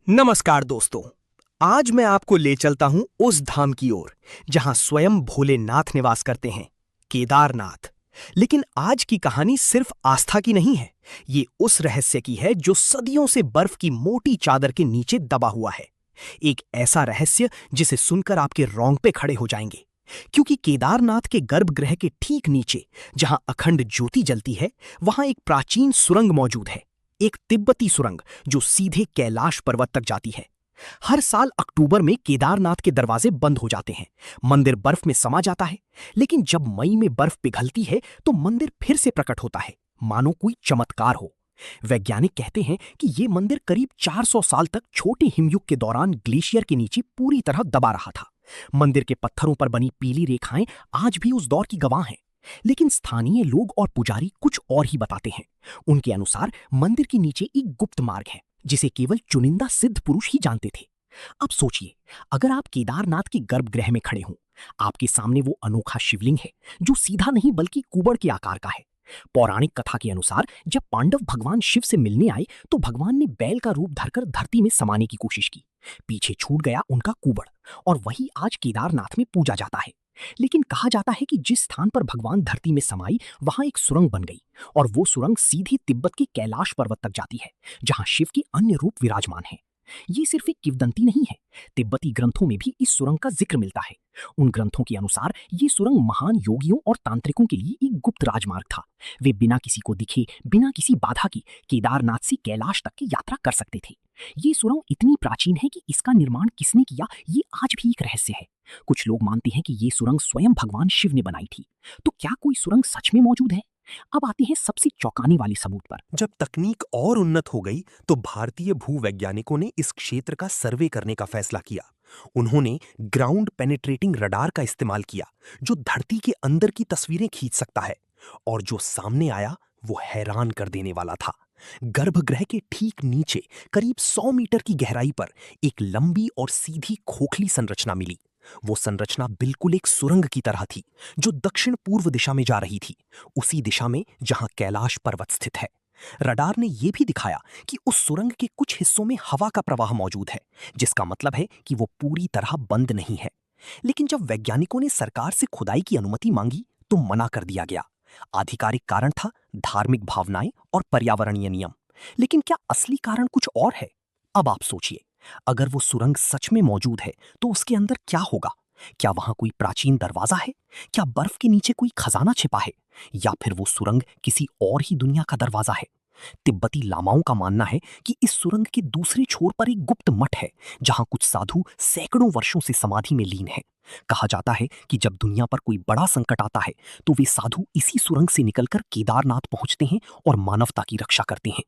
नमस्कार दोस्तों। आज मैं आपको ले चलता हूं उस धाम की ओर जहां स्वयं भोलेनाथ निवास करते हैं, केदारनाथ। लेकिन आज की कहानी सिर्फ आस्था की नहीं है। ये उस रहस्य की है जो सदियों से बर्फ की मोटी चादर के नीचे दबा हुआ है। एक ऐसा रहस्य जिसे सुनकर आपके रोंगटे खड़े हो जाएंगे, क्योंकि केदारनाथ के गर्भगृह के ठीक नीचे जहां अखंड ज्योति जलती है, वहां एक प्राचीन सुरंग मौजूद है। एक तिब्बती सुरंग जो सीधे कैलाश पर्वत तक जाती है। हर साल अक्टूबर में केदारनाथ के दरवाजे बंद हो जाते हैं, मंदिर बर्फ में समा जाता है। लेकिन जब मई में बर्फ पिघलती है तो मंदिर फिर से प्रकट होता है, मानो कोई चमत्कार हो। वैज्ञानिक कहते हैं कि ये मंदिर करीब 400 साल तक छोटे हिमयुग के दौरान ग्लेशियर के नीचे पूरी तरह दबा रहा था। मंदिर के पत्थरों पर बनी पीली रेखाएं आज भी उस दौर की गवाह हैं। लेकिन स्थानीय लोग और पुजारी कुछ और ही बताते हैं। उनके अनुसार मंदिर के नीचे एक गुप्त मार्ग है जिसे केवल चुनिंदा सिद्ध पुरुष ही जानते थे। अब सोचिए, अगर आप केदारनाथ के गर्भगृह में खड़े हों, आपके सामने वो अनोखा शिवलिंग है जो सीधा नहीं बल्कि कुबड़ के आकार का है। पौराणिक कथा के अनुसार जब पांडव भगवान शिव से मिलने आए तो भगवान ने बैल का रूप धरकर धरती में समाने की कोशिश की। पीछे छूट गया उनका कुबड़, और वही आज केदारनाथ में पूजा जाता है। लेकिन कहा जाता है कि जिस स्थान पर भगवान धरती में समाई वहां एक सुरंग बन गई, और वो सुरंग सीधे तिब्बत के कैलाश पर्वत तक जाती है, जहां शिव के अन्य रूप विराजमान हैं। ये सिर्फ एक किंवदंती नहीं है, तिब्बती ग्रंथों में भी इस सुरंग का जिक्र मिलता है। उन ग्रंथों के अनुसार ये सुरंग महान योगियों और तांत्रिकों के लिए एक गुप्त राजमार्ग था। वे बिना किसी को दिखे, बिना किसी बाधा के केदारनाथ से कैलाश तक की यात्रा कर सकते थे। ये सुरंग इतनी प्राचीन है कि इसका निर्माण किसने किया, ये आज भी एक रहस्य है। कुछ लोग मानते हैं कि ये सुरंग स्वयं भगवान शिव ने बनाई थी। तो क्या कोई सुरंग सच में मौजूद है? अब आते हैं सबसे चौंकाने वाले सबूत पर। जब तकनीक और उन्नत हो गई तो भारतीय भूवैज्ञानिकों ने इस क्षेत्र का सर्वे करने का फैसला किया। उन्होंने ग्राउंड पेनिट्रेटिंग रडार का इस्तेमाल किया, जो धरती के अंदर की तस्वीरें खींच सकता है। और जो सामने आया वो हैरान कर देने वाला था। गर्भगृह के ठीक नीचे करीब 100 मीटर की गहराई पर एक लंबी और सीधी खोखली संरचना मिली। वो संरचना बिल्कुल एक सुरंग की तरह थी, जो दक्षिण पूर्व दिशा में जा रही थी, उसी दिशा में जहां कैलाश पर्वत स्थित है। रडार ने यह भी दिखाया कि उस सुरंग के कुछ हिस्सों में हवा का प्रवाह मौजूद है, जिसका मतलब है कि वो पूरी तरह बंद नहीं है। लेकिन जब वैज्ञानिकों ने सरकार से खुदाई की अनुमति मांगी तो मना कर दिया गया। आधिकारिक कारण था धार्मिक भावनाएं और पर्यावरणीय नियम। लेकिन क्या असली कारण कुछ और है? अब आप सोचिए, अगर वो सुरंग सच में मौजूद है तो उसके अंदर क्या होगा? क्या वहां कोई प्राचीन दरवाजा है? क्या बर्फ के नीचे कोई खजाना छिपा है? या फिर वो सुरंग किसी और ही दुनिया का दरवाजा है? तिब्बती लामाओं का मानना है कि इस सुरंग के दूसरे छोर पर एक गुप्त मठ है, जहां कुछ साधु सैकड़ों वर्षों से समाधि में लीन हैं। कहा जाता है कि जब दुनिया पर कोई बड़ा संकट आता है तो वे साधु इसी सुरंग से निकलकर केदारनाथ पहुंचते हैं और मानवता की रक्षा करते हैं।